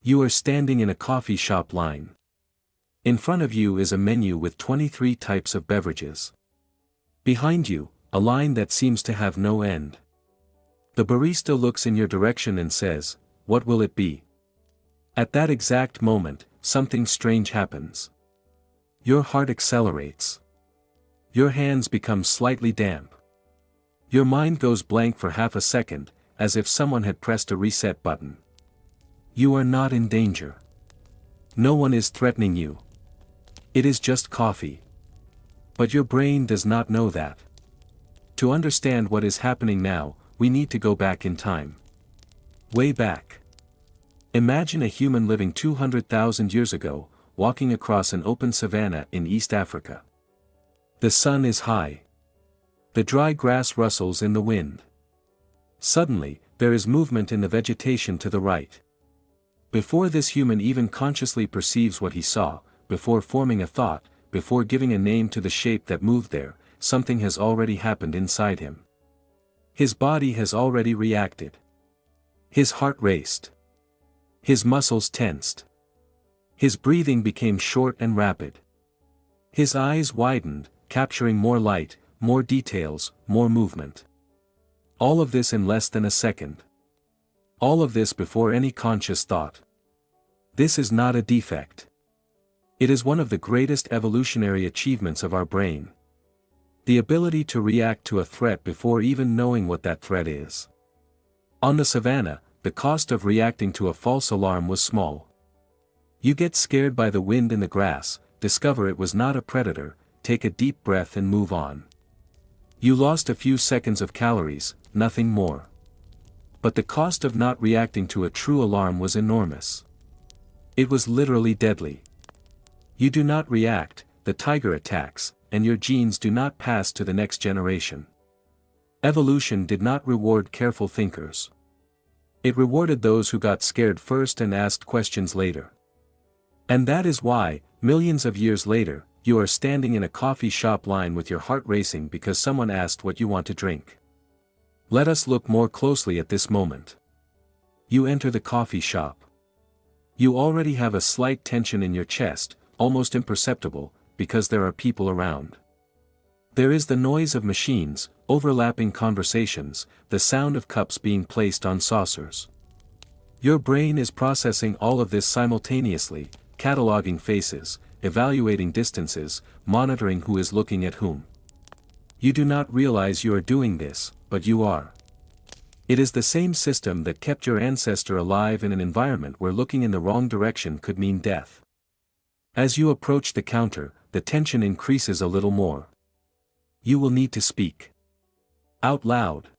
You are standing in a coffee shop line. In front of you is a menu with 23 types of beverages. Behind you, a line that seems to have no end. The barista looks in your direction and says, "What will it be?" At that exact moment, something strange happens. Your heart accelerates. Your hands become slightly damp. Your mind goes blank for half a second, as if someone had pressed a reset button. You are not in danger. No one is threatening you. It is just coffee. But your brain does not know that. To understand what is happening now, we need to go back in time. Way back. Imagine a human living 200,000 years ago, walking across an open savanna in East Africa. The sun is high. The dry grass rustles in the wind. Suddenly, there is movement in the vegetation to the right. Before this human even consciously perceives what he saw, before forming a thought, before giving a name to the shape that moved there, something has already happened inside him. His body has already reacted. His heart raced. His muscles tensed. His breathing became short and rapid. His eyes widened, capturing more light, more details, more movement. All of this in less than a second. All of this before any conscious thought. This is not a defect. It is one of the greatest evolutionary achievements of our brain. The ability to react to a threat before even knowing what that threat is. On the savannah, the cost of reacting to a false alarm was small. You get scared by the wind in the grass, discover it was not a predator, take a deep breath and move on. You lost a few seconds of calories, nothing more. But the cost of not reacting to a true alarm was enormous. It was literally deadly. You do not react, the tiger attacks, and your genes do not pass to the next generation. Evolution did not reward careful thinkers. It rewarded those who got scared first and asked questions later. And that is why, millions of years later, you are standing in a coffee shop line with your heart racing because someone asked what you want to drink. Let us look more closely at this moment. You enter the coffee shop. You already have a slight tension in your chest, almost imperceptible, because there are people around. There is the noise of machines, overlapping conversations, the sound of cups being placed on saucers. Your brain is processing all of this simultaneously, cataloging faces, evaluating distances, monitoring who is looking at whom. You do not realize you are doing this, but you are. It is the same system that kept your ancestor alive in an environment where looking in the wrong direction could mean death. As you approach the counter, the tension increases a little more. You will need to speak. Out loud.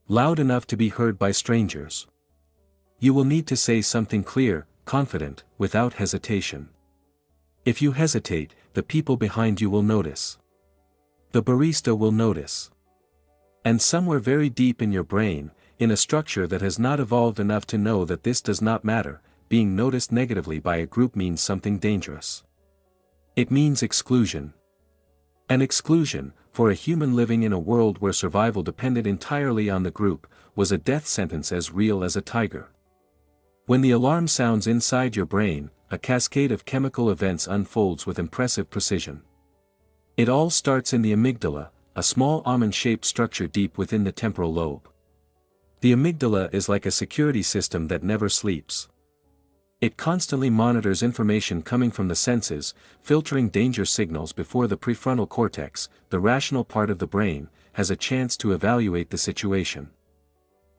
Loud enough to be heard by strangers. You will need to say something clear, confident, without hesitation. If you hesitate, the people behind you will notice. The barista will notice. And somewhere very deep in your brain, in a structure that has not evolved enough to know that this does not matter, being noticed negatively by a group means something dangerous. It means exclusion. And exclusion, for a human living in a world where survival depended entirely on the group, was a death sentence as real as a tiger. When the alarm sounds inside your brain, a cascade of chemical events unfolds with impressive precision. It all starts in the amygdala, a small almond-shaped structure deep within the temporal lobe. The amygdala is like a security system that never sleeps. It constantly monitors information coming from the senses, filtering danger signals before the prefrontal cortex, the rational part of the brain, has a chance to evaluate the situation.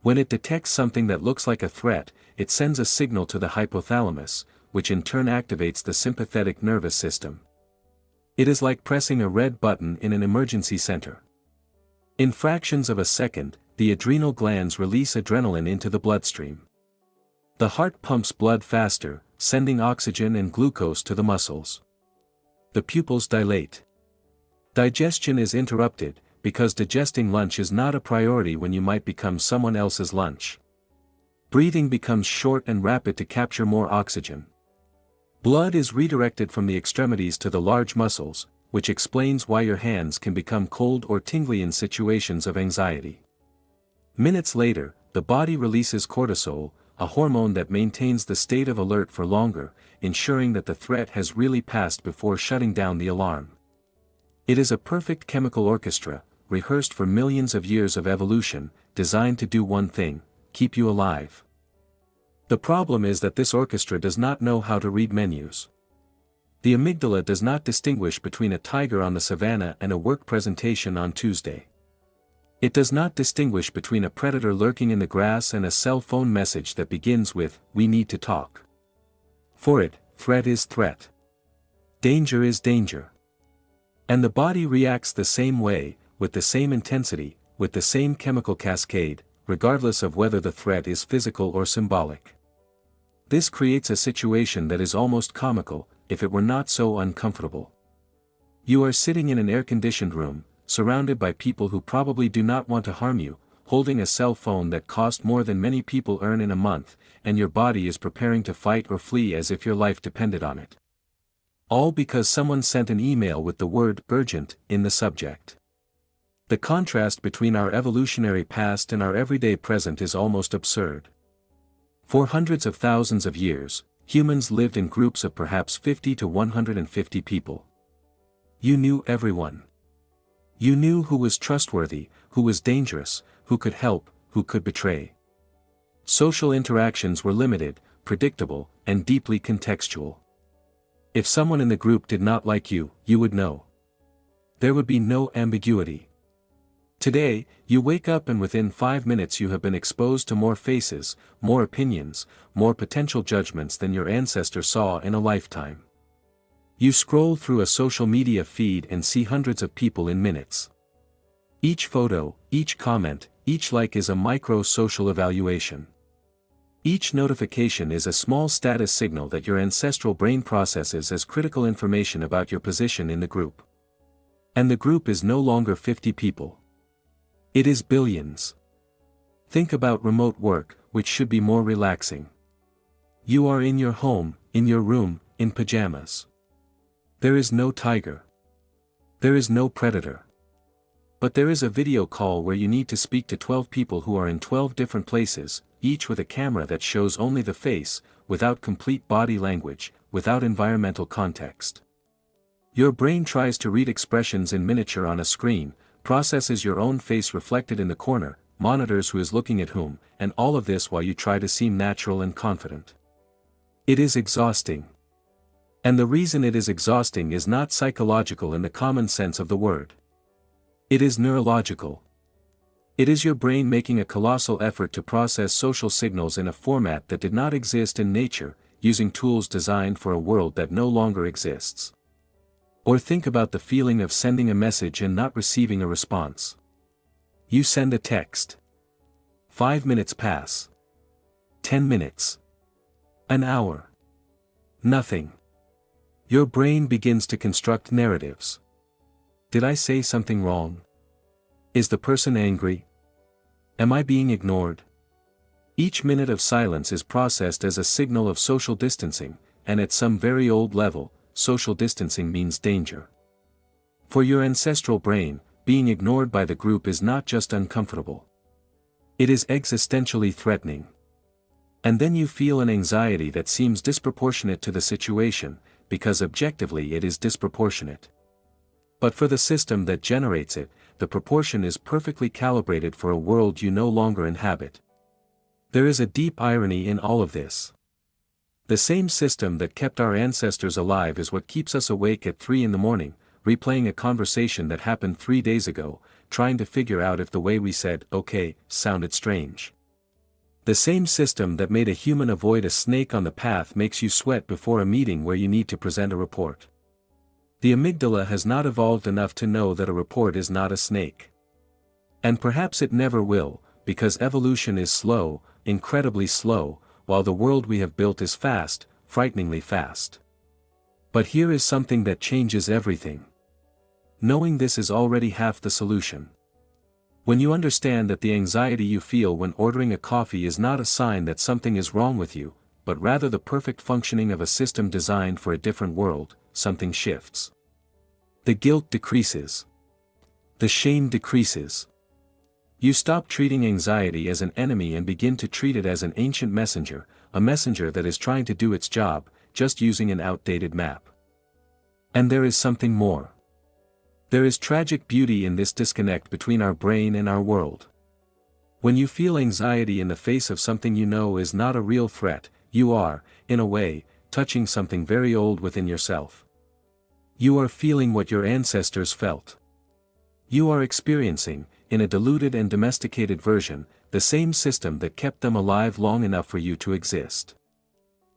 When it detects something that looks like a threat, it sends a signal to the hypothalamus, which in turn activates the sympathetic nervous system. It is like pressing a red button in an emergency center. In fractions of a second, the adrenal glands release adrenaline into the bloodstream. The heart pumps blood faster, sending oxygen and glucose to the muscles. The pupils dilate. Digestion is interrupted, because digesting lunch is not a priority when you might become someone else's lunch. Breathing becomes short and rapid to capture more oxygen. Blood is redirected from the extremities to the large muscles, which explains why your hands can become cold or tingly in situations of anxiety. Minutes later, the body releases cortisol, a hormone that maintains the state of alert for longer, ensuring that the threat has really passed before shutting down the alarm. It is a perfect chemical orchestra, rehearsed for millions of years of evolution, designed to do one thing: keep you alive. The problem is that this orchestra does not know how to read menus. The amygdala does not distinguish between a tiger on the savannah and a work presentation on Tuesday. It does not distinguish between a predator lurking in the grass and a cell phone message that begins with, "We need to talk." For it, threat is threat. Danger is danger. And the body reacts the same way, with the same intensity, with the same chemical cascade, regardless of whether the threat is physical or symbolic. This creates a situation that is almost comical, if it were not so uncomfortable. You are sitting in an air-conditioned room, surrounded by people who probably do not want to harm you, holding a cell phone that cost more than many people earn in a month, and your body is preparing to fight or flee as if your life depended on it. All because someone sent an email with the word "urgent" in the subject. The contrast between our evolutionary past and our everyday present is almost absurd. For hundreds of thousands of years, humans lived in groups of perhaps 50 to 150 people. You knew everyone. You knew who was trustworthy, who was dangerous, who could help, who could betray. Social interactions were limited, predictable, and deeply contextual. If someone in the group did not like you, you would know. There would be no ambiguity. Today, you wake up and within 5 minutes you have been exposed to more faces, more opinions, more potential judgments than your ancestors saw in a lifetime. You scroll through a social media feed and see hundreds of people in minutes. Each photo, each comment, each like is a micro-social evaluation. Each notification is a small status signal that your ancestral brain processes as critical information about your position in the group. And the group is no longer 50 people. It is billions. Think about remote work, which should be more relaxing. You are in your home, in your room, in pajamas. There is no tiger. There is no predator. But there is a video call where you need to speak to 12 people who are in 12 different places, each with a camera that shows only the face, without complete body language, without environmental context. Your brain tries to read expressions in miniature on a screen, processes your own face reflected in the corner, monitors who is looking at whom, and all of this while you try to seem natural and confident. It is exhausting. And the reason it is exhausting is not psychological in the common sense of the word. It is neurological. It is your brain making a colossal effort to process social signals in a format that did not exist in nature, using tools designed for a world that no longer exists. Or think about the feeling of sending a message and not receiving a response. You send a text. 5 minutes pass. 10 minutes. An hour. Nothing. Your brain begins to construct narratives. Did I say something wrong? Is the person angry? Am I being ignored? Each minute of silence is processed as a signal of social distancing, and at some very old level, social distancing means danger. For your ancestral brain, being ignored by the group is not just uncomfortable. It is existentially threatening. And then you feel an anxiety that seems disproportionate to the situation, because objectively it is disproportionate. But for the system that generates it, the proportion is perfectly calibrated for a world you no longer inhabit. There is a deep irony in all of this. The same system that kept our ancestors alive is what keeps us awake at 3 a.m, replaying a conversation that happened 3 days ago, trying to figure out if the way we said "okay" sounded strange. The same system that made a human avoid a snake on the path makes you sweat before a meeting where you need to present a report. The amygdala has not evolved enough to know that a report is not a snake. And perhaps it never will, because evolution is slow, incredibly slow, while the world we have built is fast, frighteningly fast. But here is something that changes everything. Knowing this is already half the solution. When you understand that the anxiety you feel when ordering a coffee is not a sign that something is wrong with you, but rather the perfect functioning of a system designed for a different world, something shifts. The guilt decreases. The shame decreases. You stop treating anxiety as an enemy and begin to treat it as an ancient messenger, a messenger that is trying to do its job, just using an outdated map. And there is something more. There is tragic beauty in this disconnect between our brain and our world. When you feel anxiety in the face of something you know is not a real threat, you are, in a way, touching something very old within yourself. You are feeling what your ancestors felt. You are experiencing, in a diluted and domesticated version, the same system that kept them alive long enough for you to exist.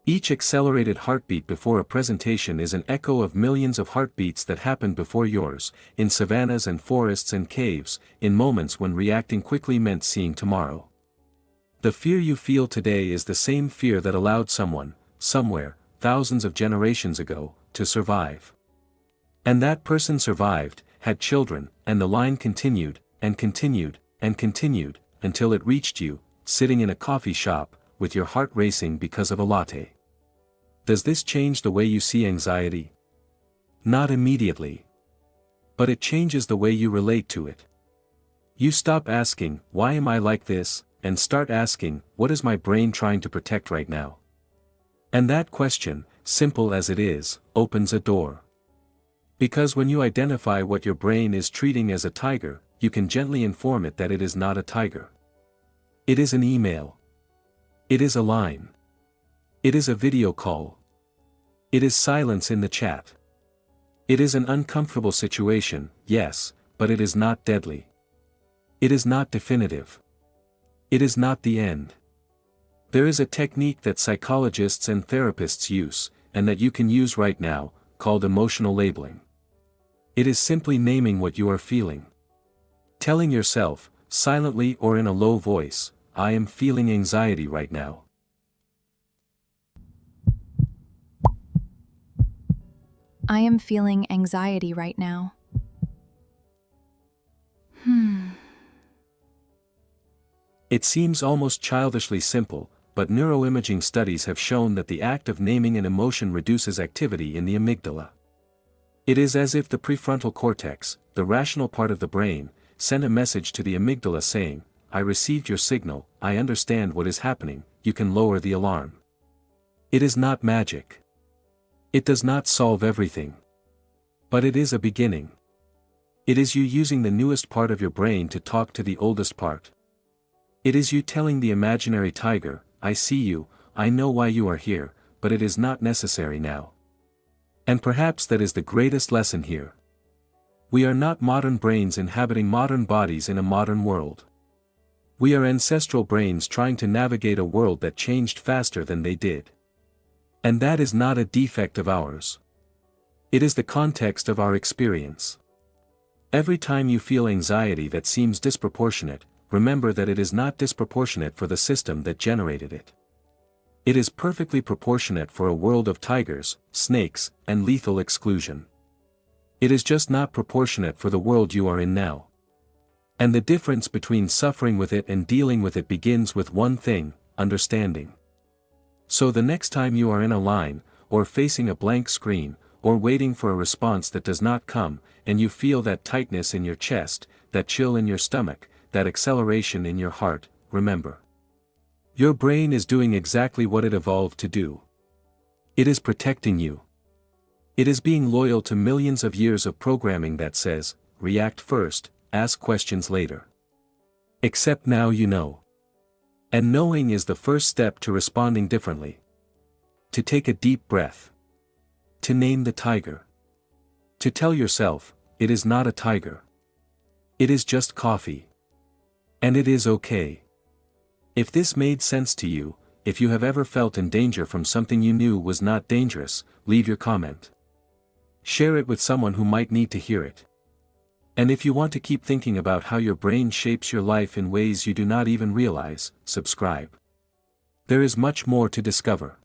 Each accelerated heartbeat before a presentation is an echo of millions of heartbeats that happened before yours, in savannas and forests and caves, in moments when reacting quickly meant seeing tomorrow. The fear you feel today is the same fear that allowed someone, somewhere, thousands of generations ago, to survive. And that person survived, had children, and the line continued, and continued, and continued, until it reached you, sitting in a coffee shop, with your heart racing because of a latte. Does this change the way you see anxiety? Not immediately. But it changes the way you relate to it. You stop asking, "Why am I like this?" and start asking, "What is my brain trying to protect right now?" And that question, simple as it is, opens a door. Because when you identify what your brain is treating as a tiger, you can gently inform it that it is not a tiger. It is an email. It is a line. It is a video call. It is silence in the chat. It is an uncomfortable situation, yes, but it is not deadly. It is not definitive. It is not the end. There is a technique that psychologists and therapists use, and that you can use right now, called emotional labeling. It is simply naming what you are feeling. Telling yourself, silently or in a low voice, "I am feeling anxiety right now." I am feeling anxiety right now. It seems almost childishly simple, but neuroimaging studies have shown that the act of naming an emotion reduces activity in the amygdala. It is as if the prefrontal cortex, the rational part of the brain, sent a message to the amygdala saying, "I received your signal, I understand what is happening, you can lower the alarm." It is not magic. It does not solve everything. But it is a beginning. It is you using the newest part of your brain to talk to the oldest part. It is you telling the imaginary tiger, "I see you, I know why you are here, but it is not necessary now." And perhaps that is the greatest lesson here. We are not modern brains inhabiting modern bodies in a modern world. We are ancestral brains trying to navigate a world that changed faster than they did. And that is not a defect of ours. It is the context of our experience. Every time you feel anxiety that seems disproportionate, remember that it is not disproportionate for the system that generated it. It is perfectly proportionate for a world of tigers, snakes, and lethal exclusion. It is just not proportionate for the world you are in now. And the difference between suffering with it and dealing with it begins with one thing: understanding. So the next time you are in a line, or facing a blank screen, or waiting for a response that does not come, and you feel that tightness in your chest, that chill in your stomach, that acceleration in your heart, remember. Your brain is doing exactly what it evolved to do. It is protecting you. It is being loyal to millions of years of programming that says, react first, ask questions later. Except now you know. And knowing is the first step to responding differently. To take a deep breath. To name the tiger. To tell yourself, it is not a tiger. It is just coffee. And it is okay. If this made sense to you, if you have ever felt in danger from something you knew was not dangerous, leave your comment. Share it with someone who might need to hear it. And if you want to keep thinking about how your brain shapes your life in ways you do not even realize, subscribe. There is much more to discover.